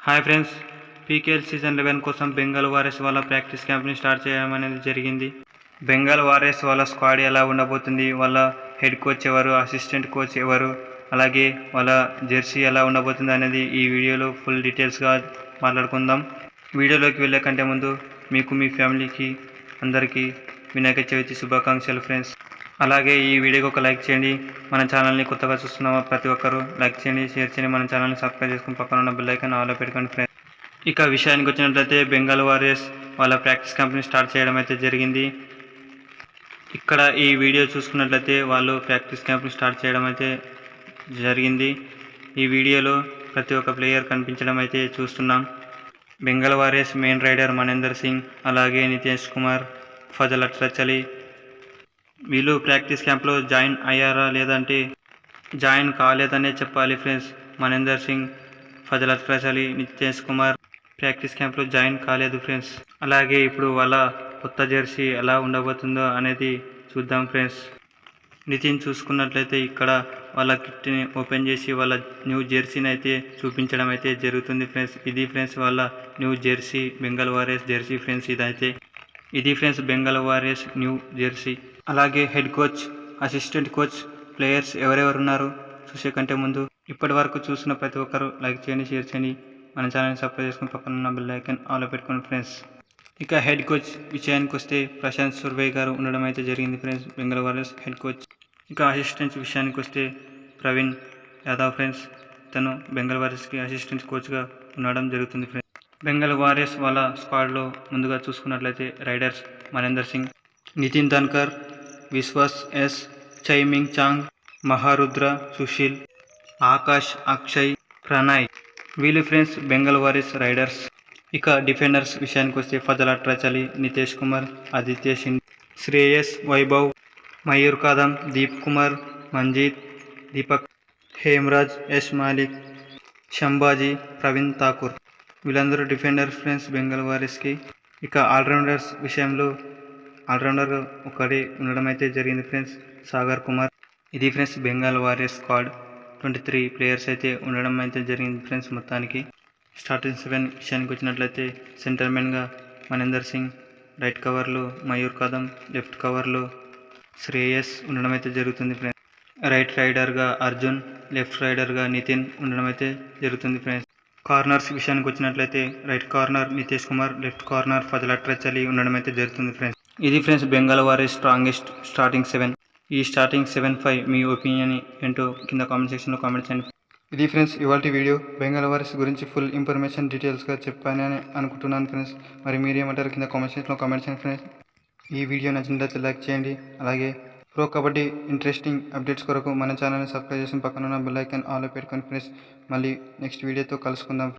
Hi friends, PKL season 11 కోసం Bengal warriors వాళ్ళ practice క్యాంప్ని start చేయడం అనేది జరిగింది. బెంగాల్ వారియర్స్ వాళ్ళ స్క్వాడ్ ఎలా ఉండబోతుంది, వాళ్ళ హెడ్ కోచ్ ఎవరు, అసిస్టెంట్ కోచ్ ఎవరు, అలాగే వాళ్ళ జెర్సీ ఎలా ఉండబోతుంది అనేది ఈ వీడియోలో ఫుల్ డీటెయిల్స్గా మాట్లాడుకుందాం. వీడియోలోకి వెళ్ళే కంటే ముందు మీకు, మీ ఫ్యామిలీకి అందరికీ వినాయక చవితి శుభాకాంక్షలు ఫ్రెండ్స్. అలాగే ఈ వీడియోకి ఒక లైక్ చేయండి. మన ఛానల్ని కొత్తగా చూస్తున్న ప్రతి ఒక్కరూ లైక్ చేయండి, షేర్ చేయండి, మన ఛానల్ని సబ్స్క్రైబ్ చేసుకుని పక్కన ఉన్న బెల్ ఐకాన్ ఆల్లో పెట్టుకోండి ఫ్రెండ్స్. ఇక విషయానికి వచ్చినట్లయితే బెంగాల్ వారియర్స్ వాళ్ళ ప్రాక్టీస్ క్యాంప్ని స్టార్ట్ చేయడం అయితే జరిగింది. ఇక్కడ ఈ వీడియో చూసుకున్నట్లయితే వాళ్ళు ప్రాక్టీస్ క్యాంప్ని స్టార్ట్ చేయడం అయితే జరిగింది. ఈ వీడియోలో ప్రతి ఒక్క ప్లేయర్ కనిపించడం అయితే చూస్తున్నాం. Bengal Warriors main raider Maninder Singh, అలాగే నితేష్ కుమార్, ఫజల్ అట్రచలి వీళ్ళు ప్రాక్టీస్ క్యాంప్లో జాయిన్ అయ్యారా లేదంటే జాయిన్ కాలేదనే చెప్పాలి friends. Maninder Singh, Fazel Atrachali, Nitesh Kumar practice క్యాంప్లో జాయిన్ కాలేదు ఫ్రెండ్స్. అలాగే ఇప్పుడు వాళ్ళ కొత్త జెర్సీ ఎలా ఉండబోతుందో అనేది చూద్దాం ఫ్రెండ్స్. నితిన్ చూసుకున్నట్లయితే ఇక్కడ వాళ్ళ కిట్ని ఓపెన్ చేసి వాళ్ళ న్యూ జెర్సీని అయితే చూపించడం అయితే జరుగుతుంది ఫ్రెండ్స్. ఇది ఫ్రెండ్స్ వాళ్ళ new jersey, Bengal Warriors jersey friends. ఇది friends Bengal Warriors new jersey. అలాగే head coach, assistant coach, players ఎవరెవరు ఉన్నారు చూసే కంటే ముందు ఇప్పటి వరకు చూసిన ప్రతి ఒక్కరు లైక్ చేయండి, షేర్ చేయండి, మన ఛానల్ని సబ్స్క్రైబ్ చేసుకుని పక్కన ఉన్న బెల్ ఐకాన్ ఆల్లో పెట్టుకోండి ఫ్రెండ్స్. ఇక హెడ్ కోచ్ విషయానికి వస్తే ప్రశాంత్ సుర్వే గారు ఉండడం అయితే జరిగింది friends, Bengal warriors head coach. ఇక అసిస్టెంట్స్ విషయానికి వస్తే ప్రవీణ్ యాదవ్ ఫ్రెండ్స్, తను బెంగాల్ వారియర్స్కి అసిస్టెంట్ కోచ్గా ఉండడం జరుగుతుంది ఫ్రెండ్స్. బెంగాల్ వారియర్స్ వాళ్ళ స్క్వాడ్లో ముందుగా చూసుకున్నట్లయితే రైడర్స్ మనేందర్ సింగ్, నితిన్ ధన్కర్, విశ్వాస్ ఎస్, చైమింగ్ చాంగ్, మహారుద్ర, సుశీల్, ఆకాష్, అక్షయ్, ప్రణయ్ వీళ్ళు ఫ్రెండ్స్ బెంగాల్ వారియర్స్ రైడర్స్. ఇక డిఫెండర్స్ విషయానికి వస్తే ఫజల్ అట్రచలి, నితేష్ కుమార్, ఆదిత్య షిండే, శ్రేయస్, వైభవ్, మయూర్ కదం, దీప్ కుమార్, మంజీత్, దీపక్, హేమరాజ్, యష్ మాలిక్, శంభాజీ, ప్రవీణ్ ఠాకూర్ వీళ్ళందరూ డిఫెండర్స్ ఫ్రెండ్స్ బెంగాల్ వారియర్స్కి. ఇక ఆల్రౌండర్స్ విషయంలో ఆల్రౌండర్ ఒకటి ఉండడం అయితే జరిగింది ఫ్రెండ్స్, సాగర్ కుమార్. ఇది friends Bengal warriors squad. 23 players అయితే ఉండడం అయితే జరిగింది ఫ్రెండ్స్ మొత్తానికి. స్టార్టింగ్ 7 విషయానికి వచ్చినట్లయితే సెంటర్మెన్గా మనేందర్ సింగ్, రైట్ కవర్లో మయూర్ కదం, లెఫ్ట్ కవర్లో శ్రేయస్ ఉండడం అయితే జరుగుతుంది ఫ్రెండ్స్. రైట్ రైడర్గా అర్జున్, లెఫ్ట్ రైడర్గా నితిన్ ఉండడం అయితే జరుగుతుంది ఫ్రెండ్స్. కార్నర్స్ విషయానికి వచ్చినట్లయితే right corner Nitesh Kumar, left corner Fazel Atrachali ఉండడం అయితే జరుగుతుంది ఫ్రెండ్స్. ఇది friends Bengal Warriors strongest starting 7. ఈ స్టార్టింగ్ 7-5 మీ ఒపీనియన్ ఏంటో కింద కామెంట్ సెక్షన్లో కామెంట్ చేయండి. ఇది ఫ్రెండ్స్ ఇవాల్టి వీడియో. బెంగాల్ వారియర్స్ గురించి ఫుల్ ఇన్ఫర్మేషన్ డీటెయిల్స్గా చెప్పానని అనుకుంటున్నాను ఫ్రెండ్స్. మరి మీరేమంటారు కింద కామెంట్ సెక్షన్లో కామెంట్ చేయండి ఫ్రెండ్స్. ఈ వీడియో నచ్చినట్లయితే లైక్ చేయండి. అలాగే ప్రో కబడ్డీ ఇంట్రెస్టింగ్ అప్డేట్స్ కొరకు మన ఛానల్ని సబ్స్క్రైబ్ చేసి పక్కన ఉన్న బెల్ ఐకాన్ ఆల్లో పెట్టుకొని ఫ్రెండ్స్. మళ్ళీ నెక్స్ట్ వీడియోతో కలుసుకుందాం.